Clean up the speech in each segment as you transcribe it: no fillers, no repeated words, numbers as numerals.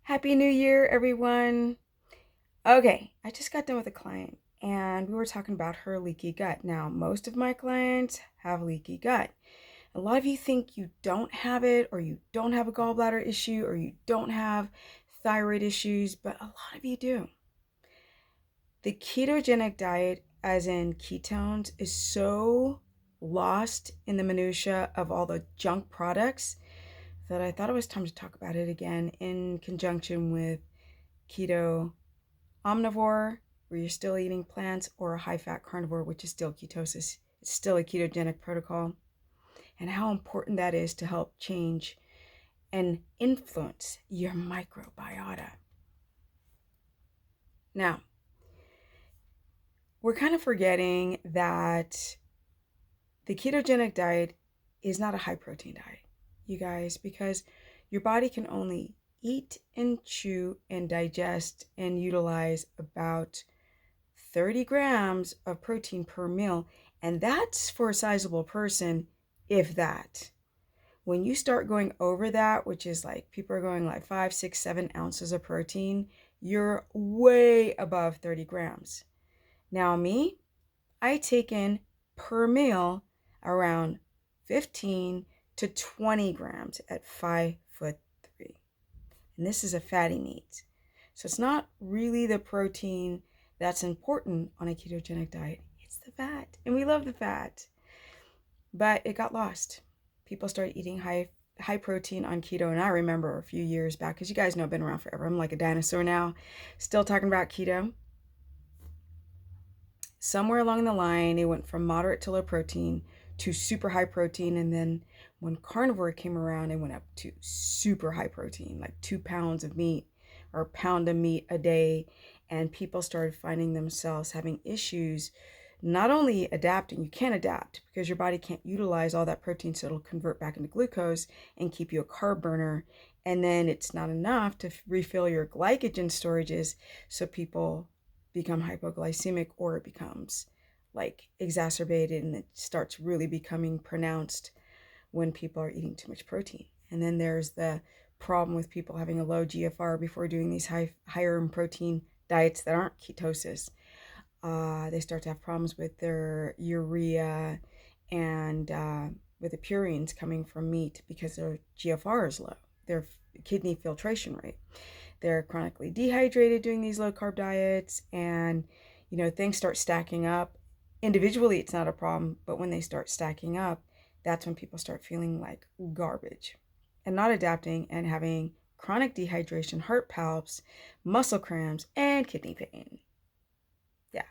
Happy New Year, everyone. Okay, I just got done with a client and we were talking about her leaky gut. Now, most of my clients have leaky gut. A lot of you think you don't have it, or you don't have a gallbladder issue, or you don't have thyroid issues, but a lot of you do. The ketogenic diet, as in ketones, is so lost in the minutia of all the junk products that I thought it was time to talk about it again in conjunction with keto omnivore, where you're still eating plants, or a high fat carnivore, which is still ketosis. It's still a ketogenic protocol, and how important that is to help change and influence your microbiota. Now, we're kind of forgetting that the ketogenic diet is not a high protein diet, you guys, because your body can only eat and chew and digest and utilize about 30 grams of protein per meal, and that's for a sizable person, if that. When you start going over that, which is like people are going like 5, 6, 7 ounces of protein, you're way above 30 grams. Now, me, I take in per meal around 15 to 20 grams at 5'3". And this is a fatty meat. So it's not really the protein that's important on a ketogenic diet. It's the fat. And we love the fat. But it got lost. People started eating high protein on keto. And I remember a few years back, because you guys know I've been around forever. I'm like a dinosaur now, still talking about keto. Somewhere along the line, it went from moderate to low protein to super high protein. And then when carnivore came around, it went up to super high protein, like 2 pounds of meat or a pound of meat a day. And people started finding themselves having issues, not only adapting, you can't adapt because your body can't utilize all that protein, so it'll convert back into glucose and keep you a carb burner. And then it's not enough to refill your glycogen storages, so people become hypoglycemic, or it becomes like exacerbated, and it starts really becoming pronounced when people are eating too much protein. And then there's the problem with people having a low GFR before doing these higher in protein diets that aren't ketosis. They start to have problems with their urea and with the purines coming from meat because their GFR is low, their kidney filtration rate. They're chronically dehydrated doing these low carb diets, and things start stacking up. Individually, it's not a problem, but when they start stacking up, that's when people start feeling like garbage and not adapting and having chronic dehydration, heart palps, muscle cramps, and kidney pain. Yeah.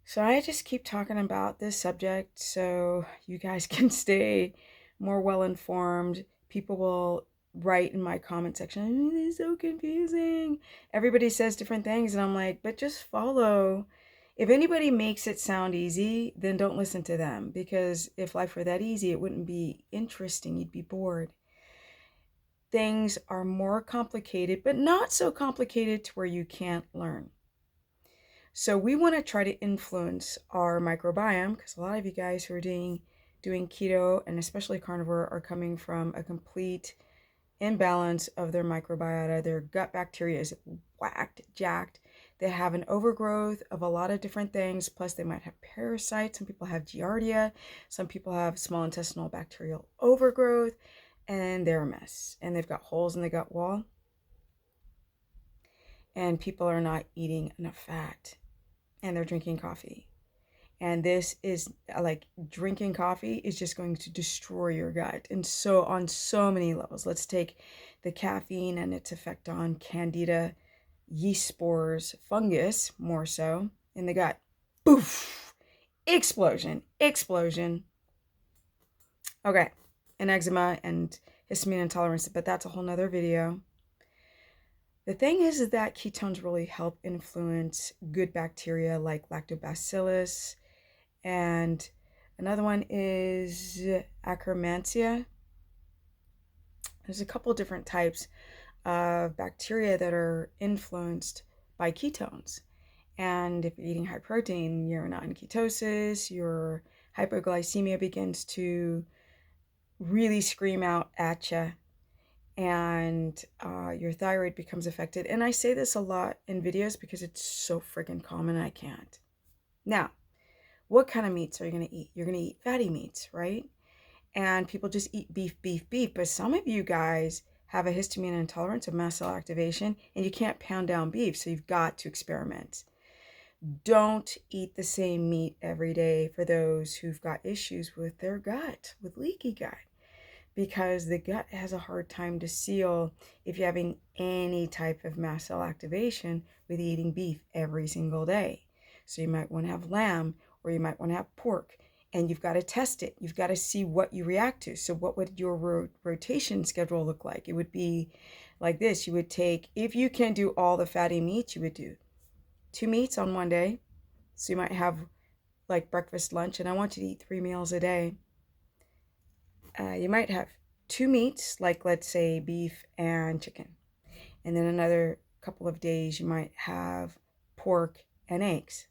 So I just keep talking about this subject so you guys can stay more well informed. People will write in my comment section, "It's so confusing. Everybody says different things." And I'm like, but just follow. If anybody makes it sound easy, then don't listen to them, because if life were that easy, it wouldn't be interesting. You'd be bored. Things are more complicated, but not so complicated to where you can't learn. So we want to try to influence our microbiome, because a lot of you guys who are doing keto and especially carnivore are coming from a complete imbalance of their microbiota. Their gut bacteria is whacked, jacked. They have an overgrowth of a lot of different things. Plus they might have parasites. Some people have giardia. Some people have small intestinal bacterial overgrowth, and they're a mess. And they've got holes in the gut wall. And people are not eating enough fat, and they're drinking coffee. And this is like, drinking coffee is just going to destroy your gut. And so on so many levels. Let's take the caffeine and its effect on candida, yeast spores, fungus, more so in the gut. Boof! Explosion. Okay. And eczema and histamine intolerance, but that's a whole nother video. The thing is that ketones really help influence good bacteria like lactobacillus, and another one is Akkermansia. There's a couple different types of bacteria that are influenced by ketones. And if you're eating high protein, you're not in ketosis, your hypoglycemia begins to really scream out at you. and your thyroid becomes affected. And I say this a lot in videos because it's so freaking common. I can't. Now, what kind of meats are you going to eat? You're going to eat fatty meats, right? And people just eat beef, beef, beef. But some of you guys have a histamine intolerance of mast cell activation, and you can't pound down beef, so you've got to experiment. Don't eat the same meat every day for those who've got issues with their gut, with leaky gut, because the gut has a hard time to seal if you're having any type of mast cell activation with eating beef every single day. So you might want to have lamb, or you might want to have pork, and you've got to test it. You've got to see what you react to. So what would your rotation schedule look like? It would be like this. You would take, if you can do all the fatty meats, you would do 2 meats on one day. So you might have like breakfast, lunch, and I want you to eat 3 meals a day. You might have 2 meats, like let's say beef and chicken. And then another couple of days you might have pork and eggs.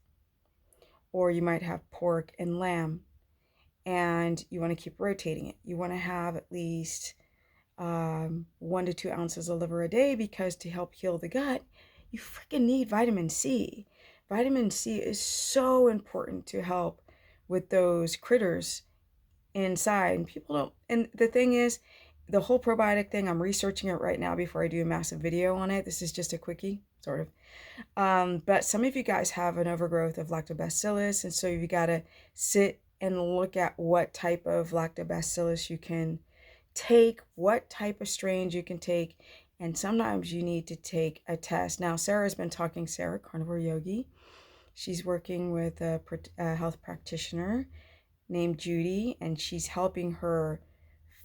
Or you might have pork and lamb. And you want to keep rotating it. You want to have at least 1 to 2 ounces of liver a day, because to help heal the gut, you freaking need vitamin C. Vitamin C is so important to help with those critters inside. And people don't, and the thing is, the whole probiotic thing, I'm researching it right now before I do a massive video on it. This is just a quickie, sort of. But some of you guys have an overgrowth of lactobacillus, and so you got to sit and look at what type of lactobacillus you can take, what type of strains you can take, and sometimes you need to take a test. Now, Sarah's been talking, Sarah, Carnivore Yogi. She's working with a health practitioner named Judy, and she's helping her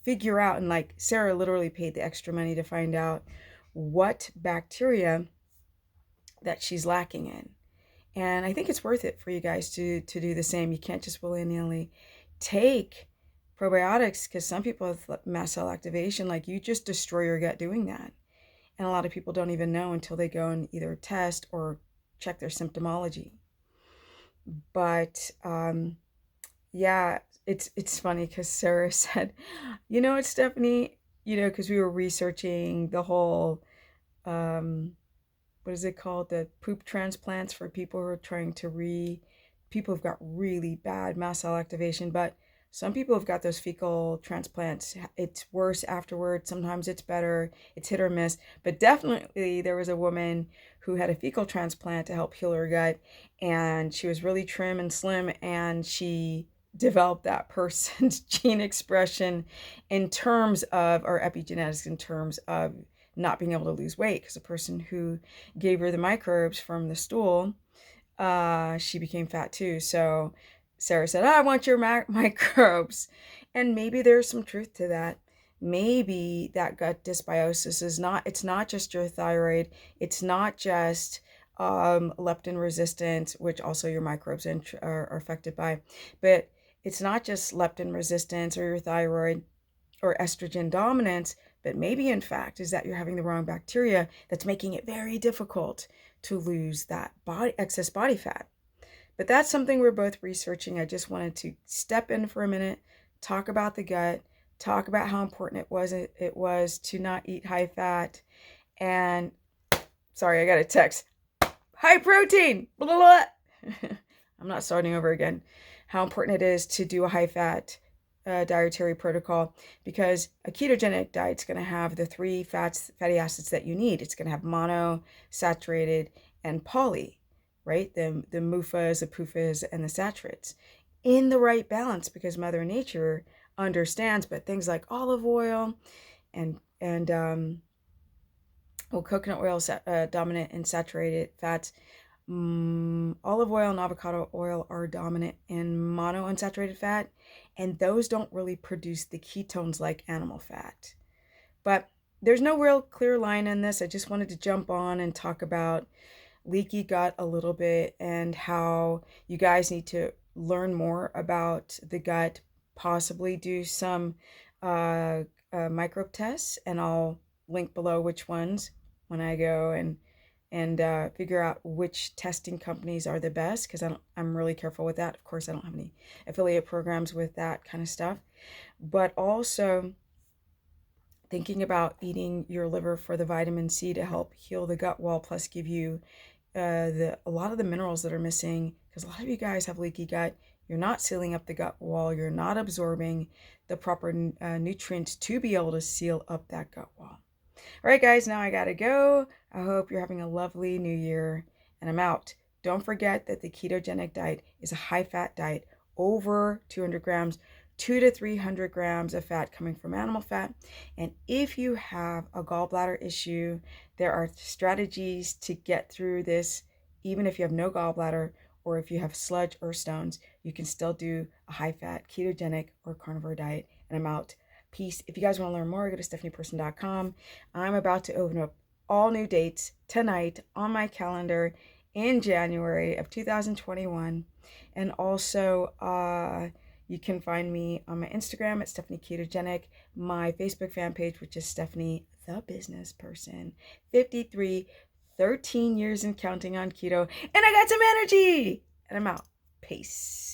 figure out, and like Sarah literally paid the extra money to find out what bacteria that she's lacking in. And I think it's worth it for you guys to do the same. You can't just willy-nilly take probiotics, because some people have mast cell activation, like you just destroy your gut doing that. And a lot of people don't even know until they go and either test or check their symptomology. But yeah, it's funny because Sarah said, you know what, Stephanie, because we were researching the whole what is it called? The poop transplants for people who are trying to people who've got really bad mast cell activation, but some people have got those fecal transplants. It's worse afterwards. Sometimes it's better. It's hit or miss. But definitely there was a woman who had a fecal transplant to help heal her gut, and she was really trim and slim, and she developed that person's gene expression in terms of, or epigenetics in terms of, not being able to lose weight, because the person who gave her the microbes from the stool, she became fat too. So Sarah said, I want your microbes. And maybe there's some truth to that. Maybe that gut dysbiosis it's not just your thyroid. It's not just leptin resistance, which also your microbes are affected by, but it's not just leptin resistance or your thyroid or estrogen dominance, but maybe in fact is that you're having the wrong bacteria that's making it very difficult to lose that excess body fat. But that's something we're both researching. I just wanted to step in for a minute, talk about the gut, talk about how important it was to not eat high fat. And sorry, I got a text. High protein. Blah, blah, blah. I'm not starting over again. How important it is to do a high fat dietary protocol, because a ketogenic diet is going to have the 3 fatty acids that you need. It's going to have mono, saturated, and poly, right? The MUFAs, the PUFAs, and the saturates in the right balance, because Mother Nature understands. But things like olive oil and coconut oil dominant in saturated fats. Olive oil and avocado oil are dominant in monounsaturated fat, and those don't really produce the ketones like animal fat. But there's no real clear line in this. I just wanted to jump on and talk about leaky gut a little bit, and how you guys need to learn more about the gut, possibly do some microbe tests, and I'll link below which ones when I go and figure out which testing companies are the best, because I'm really careful with that. Of course, I don't have any affiliate programs with that kind of stuff. But also, thinking about eating your liver for the vitamin C to help heal the gut wall, plus give you a lot of the minerals that are missing, because a lot of you guys have leaky gut. You're not sealing up the gut wall. You're not absorbing the proper nutrients to be able to seal up that gut wall. All right, guys, now I gotta go. I hope you're having a lovely new year, and I'm out. Don't forget that the ketogenic diet is a high-fat diet, over 200 grams, 2 to 300 grams of fat coming from animal fat. And if you have a gallbladder issue, there are strategies to get through this. Even if you have no gallbladder, or if you have sludge or stones, you can still do a high-fat ketogenic or carnivore diet. And I'm out. Peace. If you guys want to learn more, go to stephanieperson.com. I'm about to open up all new dates tonight on my calendar in January of 2021. And also, you can find me on my Instagram at Stephanie Ketogenic, my Facebook fan page, which is Stephanie the Business Person, 53, 13 years and counting on keto, and I got some energy, and I'm out. Peace.